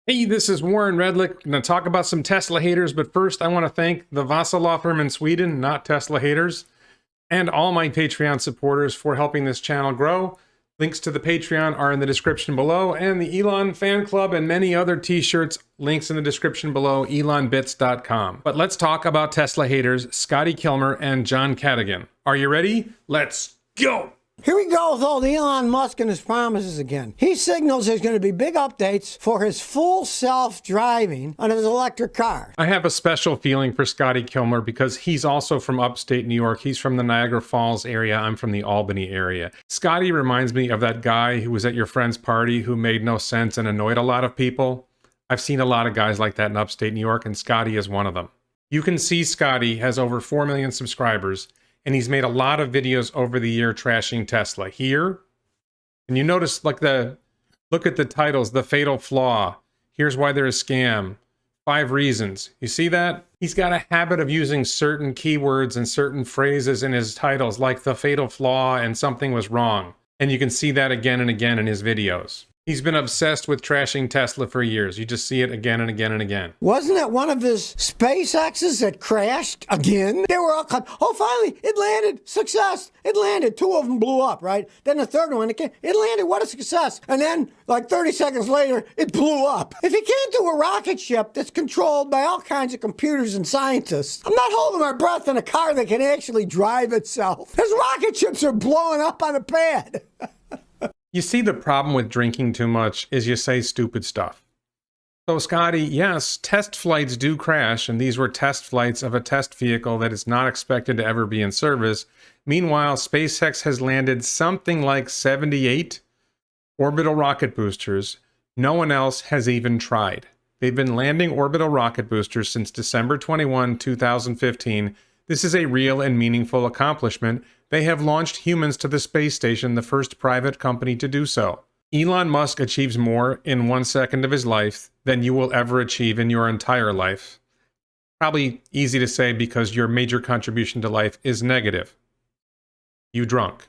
Hey, this is Warren Redlick. I'm going to talk about some Tesla haters, but first I want to thank the Vasa law firm in Sweden, not Tesla haters, and all my Patreon supporters for helping this channel grow. Links to the Patreon are in the description below, and the Elon Fan Club and many other t-shirts, links in the description below, elonbits.com. But let's talk about Tesla haters, Scotty Kilmer and John Cadigan. Are you ready? Let's go! Here we go with old Elon Musk and his promises again. He signals there's going to be big updates for his full self-driving on his electric car. I have a special feeling for Scotty Kilmer because he's also from upstate New York. He's from the Niagara Falls area. I'm from the Albany area. Scotty reminds me of that guy who was at your friend's party who made no sense and annoyed a lot of people. I've seen a lot of guys like that in upstate New York, and Scotty is one of them. You can see Scotty has over 4 million subscribers, and he's made a lot of videos over the year trashing Tesla. Here, and you notice look at the titles, The Fatal Flaw, Here's Why They're a Scam, 5 Reasons. You see that? He's got a habit of using certain keywords and certain phrases in his titles, like The Fatal Flaw and Something Was Wrong. And you can see that again and again in his videos. He's been obsessed with trashing Tesla for years. You just see it again and again and again. Wasn't it one of his SpaceXs that crashed again? They were all oh, finally, it landed. Success. It landed. 2 of them blew up, right? Then the third one, it landed. What a success. And then, like 30 seconds later, it blew up. If you can't do a rocket ship that's controlled by all kinds of computers and scientists, I'm not holding my breath in a car that can actually drive itself. His rocket ships are blowing up on a pad. You see, the problem with drinking too much is you say stupid stuff. So Scotty, yes, test flights do crash, and these were test flights of a test vehicle that is not expected to ever be in service. Meanwhile, SpaceX has landed something like 78 orbital rocket boosters. No one else has even tried. They've been landing orbital rocket boosters since December 21, 2015. This is a real and meaningful accomplishment. They have launched humans to the space station, the first private company to do so. Elon Musk achieves more in 1 second of his life than you will ever achieve in your entire life. Probably easy to say because your major contribution to life is negative. You drunk.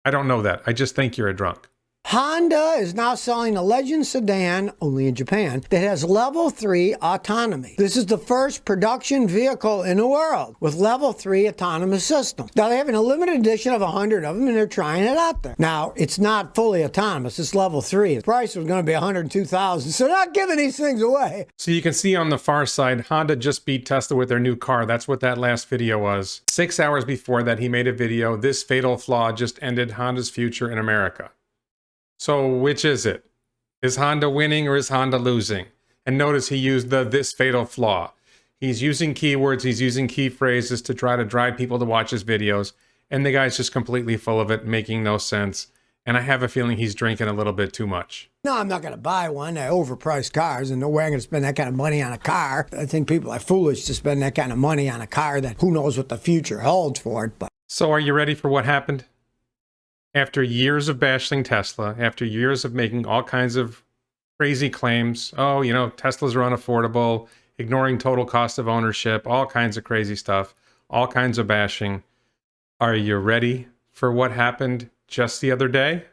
I don't know that. I just think you're a drunk. Honda is now selling a Legend sedan, only in Japan, that has level 3 autonomy. This is the first production vehicle in the world with level 3 autonomous system. Now, they have a limited edition of 100 of them, and they're trying it out there. Now, it's not fully autonomous. It's level 3. The price was going to be $102,000, so they're not giving these things away. So you can see on the far side, Honda just beat Tesla with their new car. That's what that last video was. 6 hours before that, he made a video. This fatal flaw just ended Honda's future in America. So which is it? Is Honda winning or is Honda losing? And notice he used this fatal flaw. He's using keywords, he's using key phrases to try to drive people to watch his videos, and the guy's just completely full of it, making no sense. And I have a feeling he's drinking a little bit too much. No, I'm not going to buy one. They're overpriced cars, and no way I'm going to spend that kind of money on a car. I think people are foolish to spend that kind of money on a car that who knows what the future holds for it. But so are you ready for what happened? After years of bashing Tesla, after years of making all kinds of crazy claims, oh, you know, Teslas are unaffordable, ignoring total cost of ownership, all kinds of crazy stuff, all kinds of bashing. Are you ready for what happened just the other day?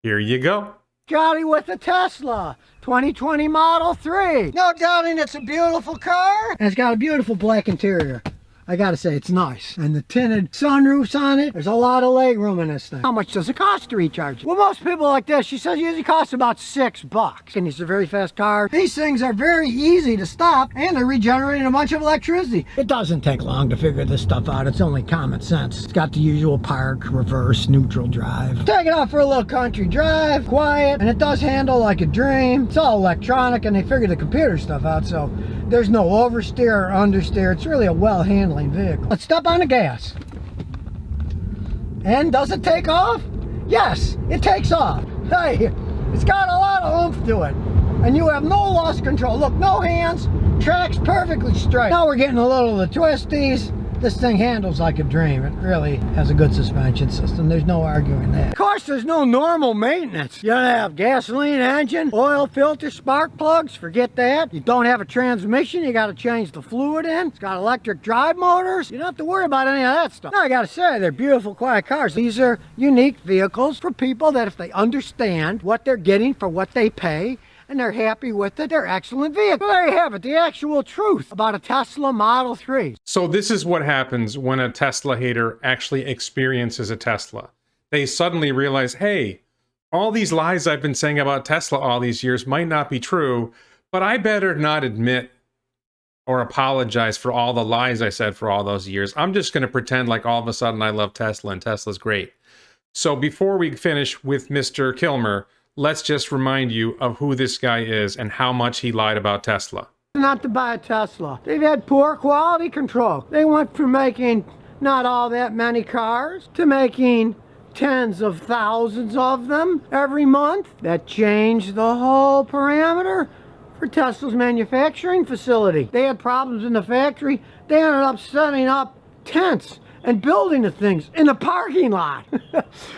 Here you go. Johnny with the Tesla 2020 Model 3. No doubting it's a beautiful car. And it's got a beautiful black interior. I gotta say, it's nice. And the tinted sunroofs on it, there's a lot of leg room in this thing. How much does it cost to recharge it? Well, most people like this, she says, usually costs about $6. And it's a very fast car. These things are very easy to stop, and they're regenerating a bunch of electricity. It doesn't take long to figure this stuff out. It's only common sense. It's got the usual park, reverse, neutral drive. Take it out for a little country drive, quiet, and it does handle like a dream. It's all electronic, and they figured the computer stuff out, so there's no oversteer or understeer. It's really a well-handled vehicle. Let's step on the gas. And does it take off? Yes, it takes off. Hey, it's got a lot of oomph to it. And you have no loss control. Look, no hands, track's perfectly straight. Now we're getting a little of the twisties. This thing handles like a dream. It really has a good suspension system. There's no arguing that. Of course, there's no normal maintenance. You don't have gasoline engine, oil filter, spark plugs. Forget that. You don't have a transmission. You got to change the fluid in. It's got electric drive motors. You don't have to worry about any of that stuff. Now, I got to say, they're beautiful, quiet cars. These are unique vehicles for people that if they understand what they're getting for what they pay, and they're happy with it. They're excellent vehicles. So there you have it, the actual truth about a Tesla Model 3. So this is what happens when a Tesla hater actually experiences a Tesla. They suddenly realize, hey, all these lies I've been saying about Tesla all these years might not be true, but I better not admit or apologize for all the lies I said for all those years. I'm just going to pretend like all of a sudden I love Tesla and Tesla's great. So before we finish with Mr. Kilmer, let's just remind you of who this guy is and how much he lied about Tesla. Not to buy a Tesla. They've had poor quality control. They went from making not all that many cars to making tens of thousands of them every month. That changed the whole parameter for Tesla's manufacturing facility. They had problems in the factory. They ended up setting up tents and building the things in the parking lot.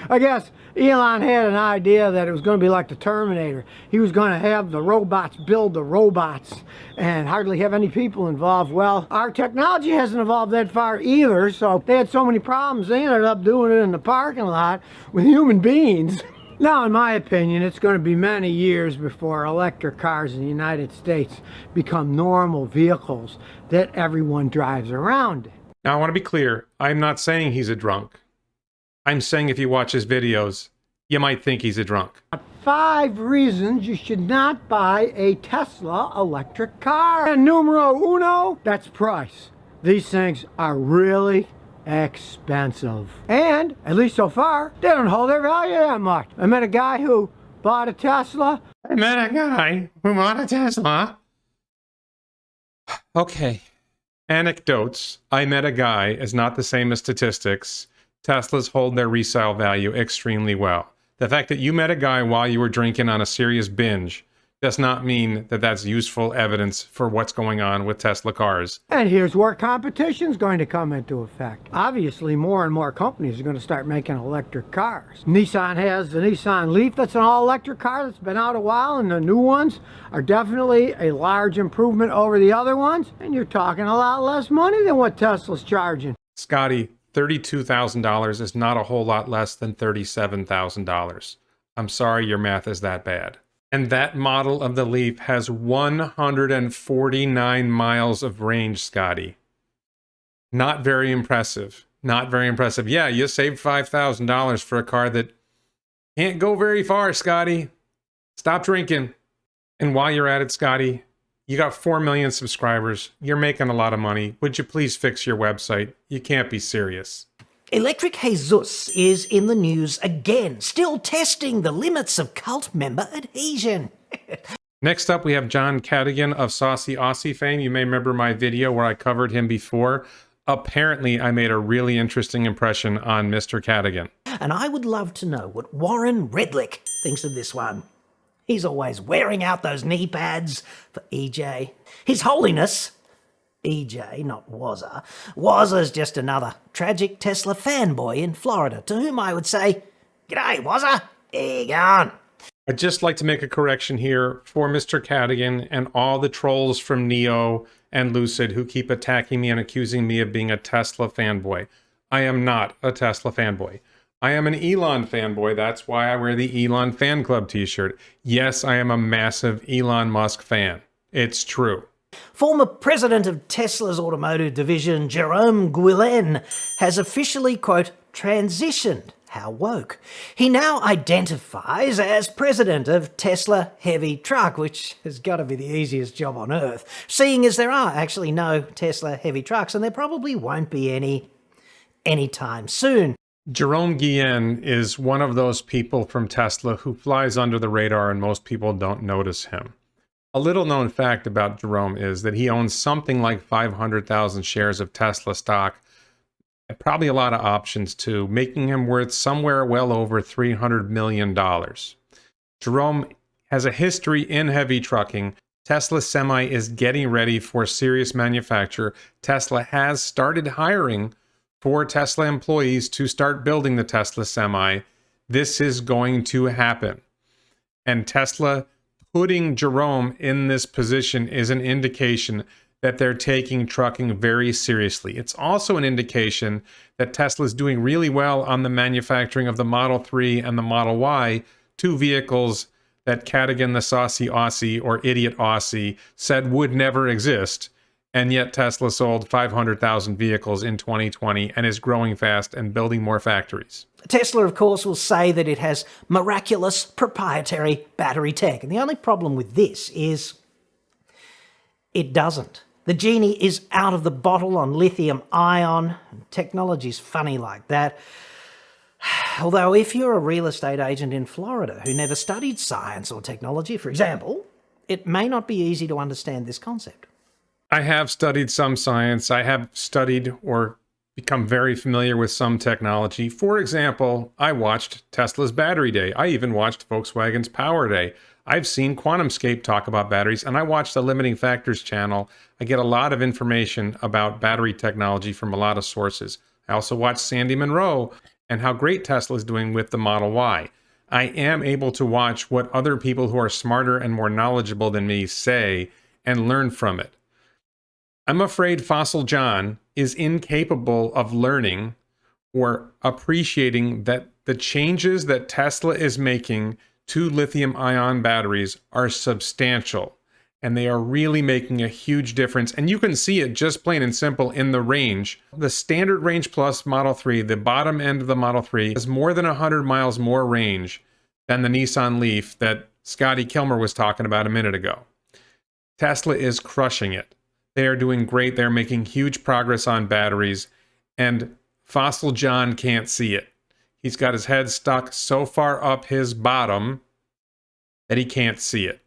I guess Elon had an idea that it was going to be like the Terminator. He was going to have the robots build the robots and hardly have any people involved. Well, our technology hasn't evolved that far either, so they had so many problems, they ended up doing it in the parking lot with human beings. Now, in my opinion, it's going to be many years before electric cars in the United States become normal vehicles that everyone drives around in. Now, I want to be clear. I'm not saying he's a drunk. I'm saying if you watch his videos, you might think he's a drunk. 5 reasons you should not buy a Tesla electric car. And numero uno, that's price. These things are really expensive. And, at least so far, they don't hold their value that much. I met a guy who bought a Tesla. Okay. Anecdotes. I met a guy is not the same as statistics. Teslas hold their resale value extremely well. The fact that you met a guy while you were drinking on a serious binge does not mean that that's useful evidence for what's going on with Tesla cars. And here's where competition is going to come into effect. Obviously, more and more companies are going to start making electric cars. Nissan has the Nissan Leaf, that's an all-electric car that's been out a while, and the new ones are definitely a large improvement over the other ones. And you're talking a lot less money than what Tesla's charging. Scotty, $32,000 is not a whole lot less than $37,000. I'm sorry your math is that bad. And that model of the Leaf has 149 miles of range, Scotty. Not very impressive. Not very impressive. Yeah, you saved $5,000 for a car that can't go very far, Scotty. Stop drinking. And while you're at it, Scotty, you got 4 million subscribers. You're making a lot of money. Would you please fix your website? You can't be serious. Electric Jesus is in the news again, still testing the limits of cult member adhesion. Next up, we have John Cadigan of Saucy Aussie fame. You may remember my video where I covered him before. Apparently, I made a really interesting impression on Mr. Cadigan. And I would love to know what Warren Redlick thinks of this one. He's always wearing out those knee pads for EJ. His Holiness, EJ, not Wazza. Wazza's just another tragic Tesla fanboy in Florida, to whom I would say, "G'day, Wazza, how you going?" I'd just like to make a correction here for Mr. Cadigan and all the trolls from Neo and Lucid who keep attacking me and accusing me of being a Tesla fanboy. I am not a Tesla fanboy. I am an Elon fanboy. That's why I wear the Elon Fan Club t-shirt. Yes, I am a massive Elon Musk fan. It's true. Former president of Tesla's automotive division, Jerome Guillen, has officially, quote, transitioned. How woke. He now identifies as president of Tesla Heavy Truck, which has got to be the easiest job on earth, seeing as there are actually no Tesla heavy trucks, and there probably won't be any anytime soon. Jerome Guillen is one of those people from Tesla who flies under the radar and most people don't notice him. A little known fact about Jerome is that he owns something like 500,000 shares of Tesla stock, and probably a lot of options too, making him worth somewhere well over $300 million. Jerome has a history in heavy trucking. Tesla Semi is getting ready for serious manufacture. Tesla has started hiring for Tesla employees to start building the Tesla Semi. This is going to happen. And Tesla putting Jerome in this position is an indication that they're taking trucking very seriously. It's also an indication that Tesla is doing really well on the manufacturing of the Model 3 and the Model Y, two vehicles that Cadigan the saucy Aussie or idiot Aussie said would never exist. And yet Tesla sold 500,000 vehicles in 2020 and is growing fast and building more factories. Tesla, of course, will say that it has miraculous proprietary battery tech. And the only problem with this is it doesn't. The genie is out of the bottle on lithium ion. Technology's funny like that. Although if you're a real estate agent in Florida who never studied science or technology, for example, it may not be easy to understand this concept. I have studied some science. I have studied or become very familiar with some technology. For example, I watched Tesla's Battery Day. I even watched Volkswagen's Power Day. I've seen QuantumScape talk about batteries, and I watch the Limiting Factors channel. I get a lot of information about battery technology from a lot of sources. I also watch Sandy Munro and how great Tesla is doing with the Model Y. I am able to watch what other people who are smarter and more knowledgeable than me say and learn from it. I'm afraid Fossil John is incapable of learning or appreciating that the changes that Tesla is making to lithium-ion batteries are substantial, and they are really making a huge difference. And you can see it just plain and simple in the range. The standard range plus Model 3, the bottom end of the Model 3, has more than 100 miles more range than the Nissan Leaf that Scotty Kilmer was talking about a minute ago. Tesla is crushing it. They are doing great. They're making huge progress on batteries, and Fossil John can't see it. He's got his head stuck so far up his bottom that he can't see it.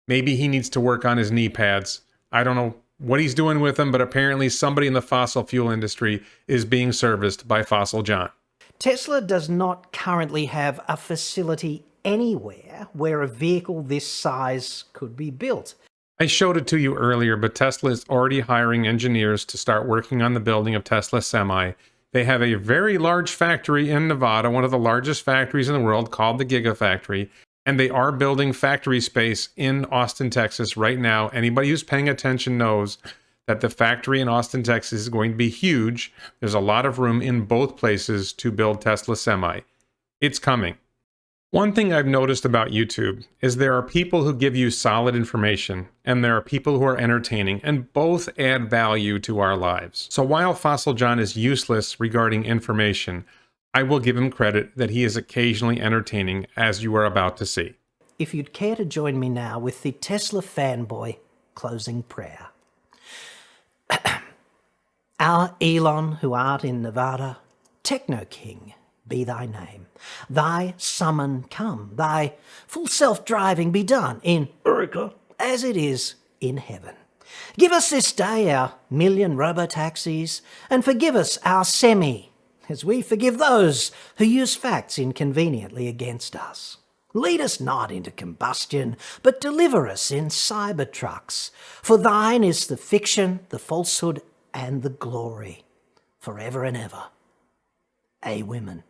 Maybe he needs to work on his knee pads. I don't know what he's doing with them, but apparently somebody in the fossil fuel industry is being serviced by Fossil John. Tesla does not currently have a facility anywhere where a vehicle this size could be built. I showed it to you earlier, but Tesla is already hiring engineers to start working on the building of Tesla Semi. They have a very large factory in Nevada, one of the largest factories in the world, called the Gigafactory. And they are building factory space in Austin, Texas right now. Anybody who's paying attention knows that the factory in Austin, Texas is going to be huge. There's a lot of room in both places to build Tesla Semi. It's coming. One thing I've noticed about YouTube is there are people who give you solid information, and there are people who are entertaining, and both add value to our lives. So while Fossil John is useless regarding information, I will give him credit that he is occasionally entertaining, as you are about to see. If you'd care to join me now with the Tesla Fanboy closing prayer. Our Elon, who art in Nevada, Techno King, be thy name. Thy summon come, thy full self-driving be done in America as it is in heaven. Give us this day our million robo-taxis, and forgive us our semi, as we forgive those who use facts inconveniently against us. Lead us not into combustion, but deliver us in cyber-trucks. For thine is the fiction, the falsehood, and the glory, forever and ever. A women.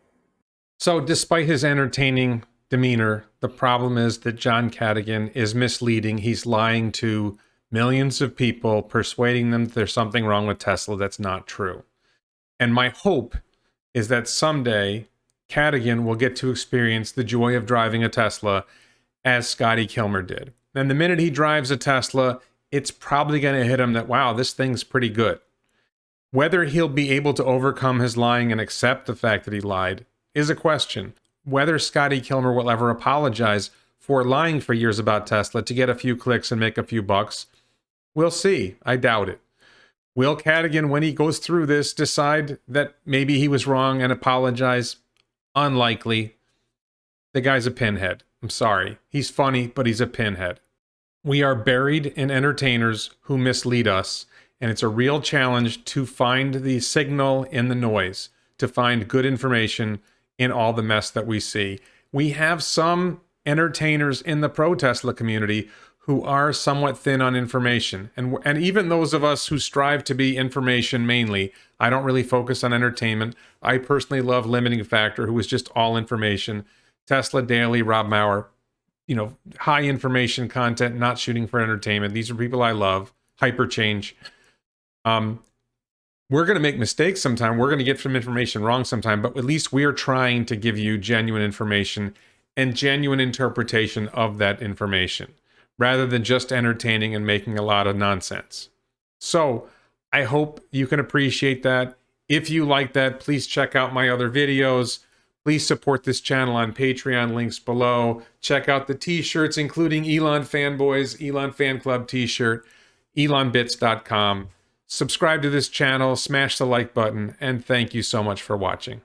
So despite his entertaining demeanor, the problem is that John Cadigan is misleading. He's lying to millions of people, persuading them that there's something wrong with Tesla that's not true. And my hope is that someday Cadigan will get to experience the joy of driving a Tesla as Scotty Kilmer did. And the minute he drives a Tesla, it's probably going to hit him that, wow, this thing's pretty good. Whether he'll be able to overcome his lying and accept the fact that he lied is a question. Whether Scotty Kilmer will ever apologize for lying for years about Tesla to get a few clicks and make a few bucks, we'll see. I doubt it. Will Cadigan, when he goes through this, decide that maybe he was wrong and apologize? Unlikely. The guy's a pinhead. I'm sorry. He's funny, but he's a pinhead. We are buried in entertainers who mislead us, and it's a real challenge to find the signal in the noise, to find good information in all the mess that we see. We have some entertainers in the pro-Tesla community who are somewhat thin on information. And even those of us who strive to be information mainly, I don't really focus on entertainment. I personally love Limiting Factor, who is just all information. Tesla Daily, Rob Maurer, high information content, not shooting for entertainment. These are people I love. Hyperchange. We're going to make mistakes sometime. We're going to get some information wrong sometime, but at least we are trying to give you genuine information. and genuine interpretation of that information, rather than just entertaining and making a lot of nonsense. So, I hope you can appreciate that. If you like that, please check out my other videos. Please support this channel on Patreon, links below. Check out the t-shirts, including Elon Fanboys, Elon Fan Club t-shirt, elonbits.com. Subscribe to this channel, smash the like button, and thank you so much for watching.